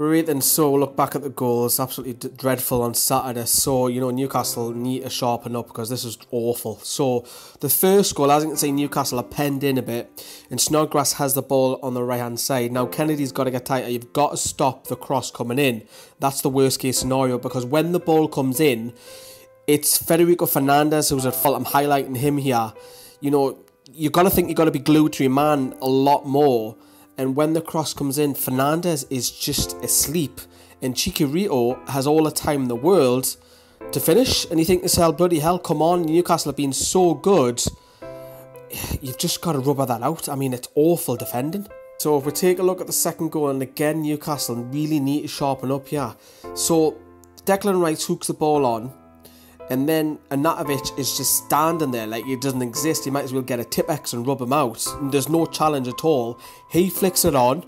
Right, and so look back at the goals. Absolutely dreadful on Saturday. So, Newcastle need to sharpen up because this is awful. So, the first goal, as you can see, Newcastle are penned in a bit, and Snodgrass has the ball on the right-hand side. Now, Kennedy's got to get tighter. You've got to stop the cross coming in. That's the worst-case scenario because when the ball comes in, it's Federico Fernandez who's at fault. I'm highlighting him here. You've got to think you've got to be glued to your man a lot more. And when the cross comes in, Fernandez is just asleep. And Chicharito has all the time in the world to finish. And you think to yourself, bloody hell, come on, Newcastle have been so good. You've just got to rubber that out. I mean, it's awful defending. So if we take a look at the second goal, and again, Newcastle really need to sharpen up here. So Declan Rice hooks the ball on. And then Anatovic is just standing there like it doesn't exist. He might as well get a Tipex and rub him out. And there's no challenge at all. He flicks it on.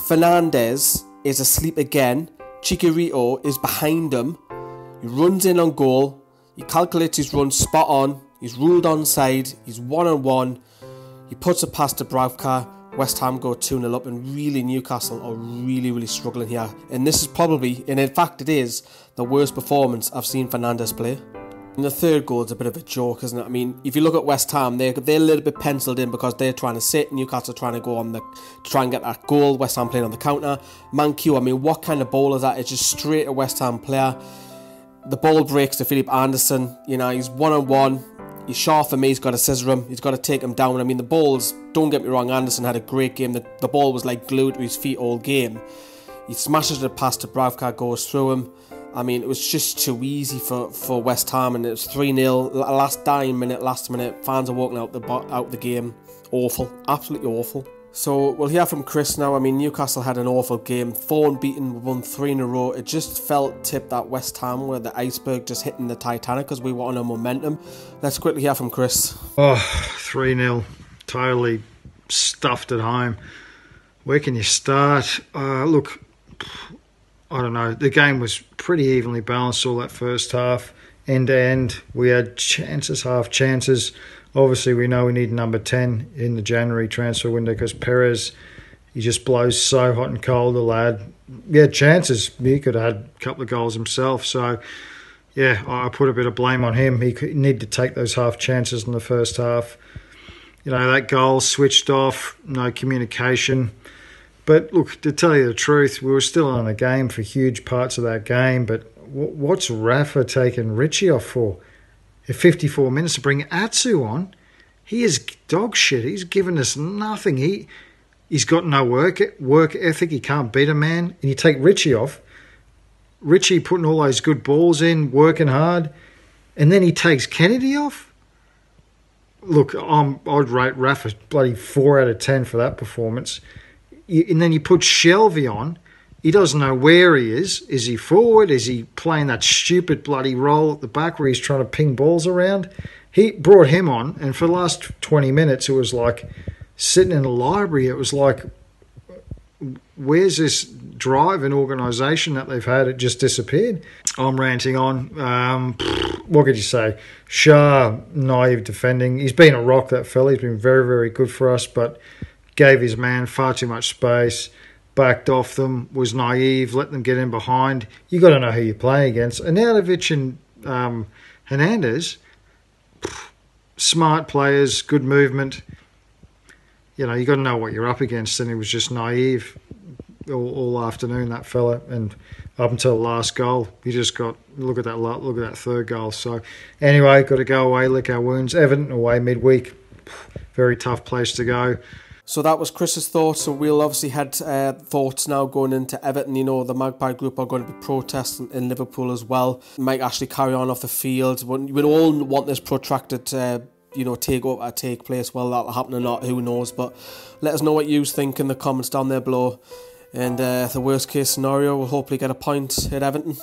Fernandez is asleep again. Chicharito is behind him. He runs in on goal. He calculates his run spot on. He's ruled onside. He's 1-on-1. He puts it past Dubravka. West Ham go 2-0 up, and really Newcastle are really, really struggling here. And this is probably, and in fact it is, the worst performance I've seen Fernandez play. And the third goal is a bit of a joke, isn't it? I mean, if you look at West Ham, they're a little bit penciled in because they're trying to sit. Newcastle trying to go on try and get that goal. West Ham playing on the counter. Mankiw, I mean, what kind of ball is that? It's just straight a West Ham player. The ball breaks to Philip Anderson. He's 1-on-1. He's sharp for me, he's got to scissor him, he's got to take him down. I mean, the balls, don't get me wrong, Anderson had a great game. The ball was like glued to his feet all game. He smashes it past Dubravka, goes through him. I mean, it was just too easy for West Ham, and it was 3-0, last minute, fans are walking out the game. Awful, absolutely awful. So we'll hear from Chris now. I mean, Newcastle had an awful game, 4 unbeaten, won 3 in a row. It just felt tipped that West Ham were the iceberg just hitting the Titanic because we were on a momentum. Let's quickly hear from Chris. 3-0, totally stuffed at home. Where can you start? Look, I don't know. The game was pretty evenly balanced all that first half, end to end. We had chances, half chances. Obviously, we know we need number 10 in the January transfer window because Perez, he just blows so hot and cold, the lad. He had chances. He could have had a couple of goals himself. So, yeah, I put a bit of blame on him. He needed to take those half chances in the first half. That goal switched off, no communication. But, look, to tell you the truth, we were still on the game for huge parts of that game. But what's Rafa taking Richie off for? At 54 minutes to bring Atsu on, he is dog shit. He's given us nothing. He's got no work ethic. He can't beat a man. And you take Richie off. Richie putting all those good balls in, working hard, and then he takes Kennedy off. Look, I'd rate Rafa bloody 4 out of 10 for that performance. And then you put Shelvey on. He doesn't know where he is. Is he forward? Is he playing that stupid bloody role at the back where he's trying to ping balls around? He brought him on, and for the last 20 minutes, it was like sitting in a library. It was like, where's this drive and organisation that they've had? It just disappeared. I'm ranting on. What could you say? Shah, naive defending. He's been a rock, that fella. He's been very, very good for us, but gave his man far too much space. Backed off them, was naive, let them get in behind. You got to know who you're playing against. Anatovic and Hernandez, smart players, good movement. You got to know what you're up against, and he was just naive all afternoon, that fella, and up until the last goal, he just got look at that third goal. So anyway, got to go away, lick our wounds. Everton away midweek, very tough place to go. So that was Chris's thoughts. So we'll obviously had thoughts now going into Everton. The Magpie group are going to be protesting in Liverpool as well. Might actually carry on off the field. We all want this protracted, takeover to take place. Well, that'll happen or not, who knows? But let us know what you think in the comments down there below. And the worst case scenario, we'll hopefully get a point at Everton.